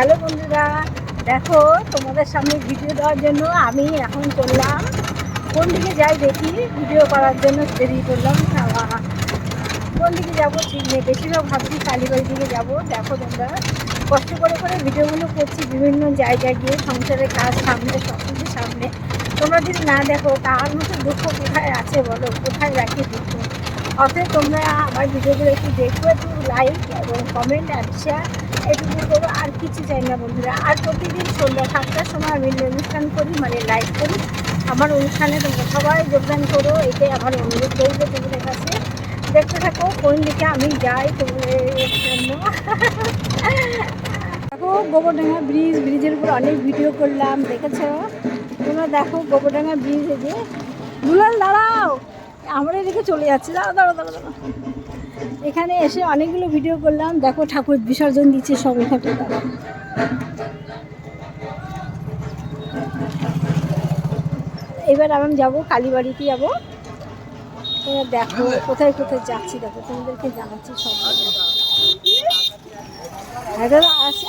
Hello বন্ধুরা, দেখো তোমাদের সামনে ভিডিও দেওয়ার জন্য আমি এখন চললাম। কোন দিকে যাই দেখি, ভিডিও করার জন্য বেরিয়ে পড়লাম। কোন দিকে যাবো ঠিক নেই, বেশিরভাগ ভাবছি কালীবাড়ির দিকে যাবো। দেখো তোমরা, কষ্ট করে করে ভিডিওগুলো করছি বিভিন্ন জায়গায় গিয়ে, সংসারের কাজ সামনে, সব কিছু সামনে। তোমরা যদি না দেখো তার মতো দুঃখ কোথায় আছে বলো, কোথায় রাখি দুঃখ। অতএব তোমরা আমার ভিডিওগুলো একটু দেখো, একটু লাইক এবং কমেন্ট আর শেয়ার এটুকু করবো, আর কিছু চাই না বন্ধুরা। আর প্রতিদিন সন্ধ্যা 7টার সময় আমি অনুষ্ঠান করি, মানে লাইভ করি। আমার অনুষ্ঠানে তোমরা সবাই যোগদান করো, এটাই আমার অনুরোধ করবো তোমাদের কাছে। দেখতে থাকো কোন দিকে আমি যাই তোমাদের জন্য। দেখো গোবরডাঙ্গা ব্রিজ, ব্রিজের উপর অনেক ভিডিও করলাম, দেখেছো তোমরা। দেখো গোবরডাঙ্গা ব্রিজ, এই যে দুলাল দাঁড়াও, আমরা এদিকে চলে যাচ্ছি, দাঁড়াও দাঁড়াও দাঁড়াও দাঁড়াও। এখানে এসে অনেকগুলো ভিডিও করলাম। দেখো ঠাকুর বিসর্জন দিচ্ছে সব এখানে। এবার আমি যাবো কালীবাড়িতে যাবো। তোমরা দেখো কোথায় কোথায় যাচ্ছি, দেখো তোমাদেরকে জানাচ্ছি সব।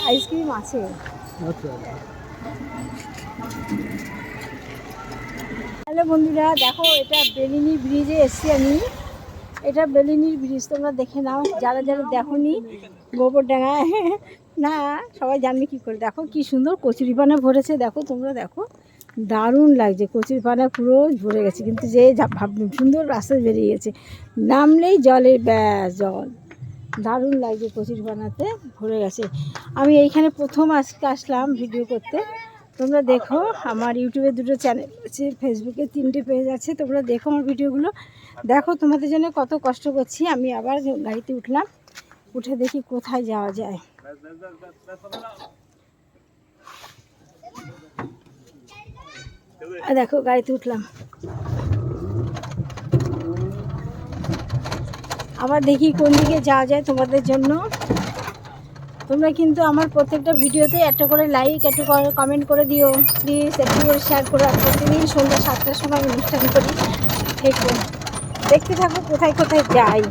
আইসক্রিম আছে। হ্যালো বন্ধুরা, দেখো এটা বেলিনি ব্রিজে এসছি আমি। এটা বেলিনির ব্রিজ, তোমরা দেখে নাও যারা যারা দেখোনি গোবরডাঙ্গায়। না সবাই জানবে কী করে। দেখো কি সুন্দর কচুরিপানা ভরেছে, দেখো তোমরা দেখো, দারুণ লাগছে। কচুরিপানা পুরো ভরে গেছে, কিন্তু যে সুন্দর রাস্তায় বেরিয়ে গেছে, নামলেই জলের ব্যাস জল, দারুণ লাগছে। কচুরিপানাতে ভরে গেছে। আমি এইখানে প্রথম আজকে আসলাম ভিডিও করতে। তোমরা দেখো, আমার ইউটিউবে 2টো চ্যানেল আছে, ফেসবুকে 3টে পেজ আছে, তোমরা দেখো আমার ভিডিওগুলো। দেখো তোমাদের জন্য কত কষ্ট করছি। আমি আবার গাড়িতে উঠলাম, উঠে দেখি কোথায় যাওয়া যায়। দেখো গাড়িতে উঠলাম, আবার দেখি কোন দিকে যাওয়া যায় তোমাদের জন্য। তোমরা কিন্তু আমার প্রত্যেকটা ভিডিওতে একটা করে লাইক, একটু করে কমেন্ট করে দিও প্লিজ, একটু করে শেয়ার করে। প্রতিদিন সন্ধ্যা 7টার সময় অনুষ্ঠান করি, দেখতে থাকো কোথায় কোথায় যাই।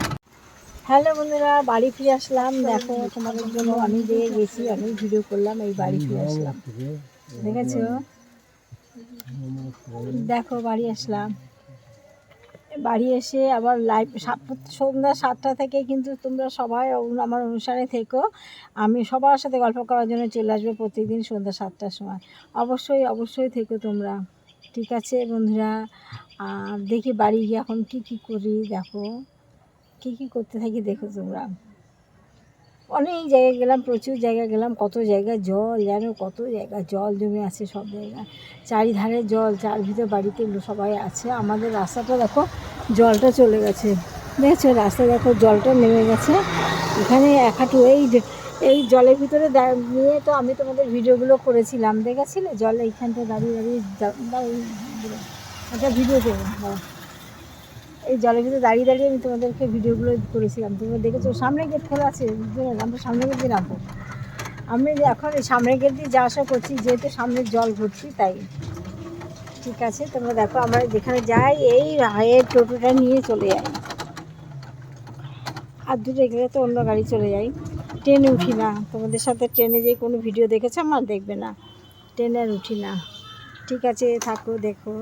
হ্যালো বন্ধুরা, বাড়ি ফিরে আসলাম। দেখো তোমাদের জন্য আমি যে গেছি, আমি ভিডিও করলাম, এই বাড়ি ফিরে আসলাম, দেখেছো। দেখো বাড়ি আসলাম, বাড়ি এসে আবার লাইভ সন্ধ্যা 7টা থেকে কিন্তু তোমরা সবাই আমার অনুষ্ঠানে থেকো। আমি সবার সাথে গল্প করার জন্য চলে আসবো প্রত্যেকদিন সন্ধ্যা 7টার সময়। অবশ্যই অবশ্যই থেকো তোমরা, ঠিক আছে বন্ধুরা। আর দেখি বাড়ি গিয়ে এখন কী কী করি, দেখো কী কী করতে থাকি, দেখো তোমরা। অনেক জায়গায় গেলাম, প্রচুর জায়গায় গেলাম, কত জায়গায় জল, যেন কত জায়গায় জল জমে আছে সব জায়গায়, চারিধারে জল, চার ভিতর বাড়িতে সবাই আছে। আমাদের রাস্তাটা দেখো জলটা চলে গেছে, দেখছো রাস্তা দেখো জলটা নেমে গেছে এখানে এক হাঁটু। এই জলের ভিতরে নিয়ে তো আমি তোমাদের ভিডিওগুলো করেছিলাম, দেখেছিলে জল এইখানটা দাঁড়িয়ে দাঁড়িয়ে একটা ভিডিও করবো। এই জলের ভিতরে দাঁড়িয়ে দাঁড়িয়ে আমি তোমাদেরকে ভিডিওগুলো করেছিলাম, তোমরা দেখেছো। সামনে গেট খোলা আছে, আমরা সামনে গেট দিয়ে নামবো। আমি এখন এই সামনে গেট দিয়ে যাওয়া আসা করছি, যেহেতু সামনে জল ভর্তি তাই। ঠিক আছে তোমরা দেখো, আমরা যেখানে যাই এই হায়ের টোটোটা নিয়ে চলে যাই, আর দূরে গেলে তো অন্য গাড়ি চলে যাই। ট্রেনে উঠি না, তোমাদের সাথে ট্রেনে যে কোনো ভিডিও দেখেছো আমার, দেখবে না, ট্রেনে আর উঠি না। ঠিক আছে থাকো, দেখো।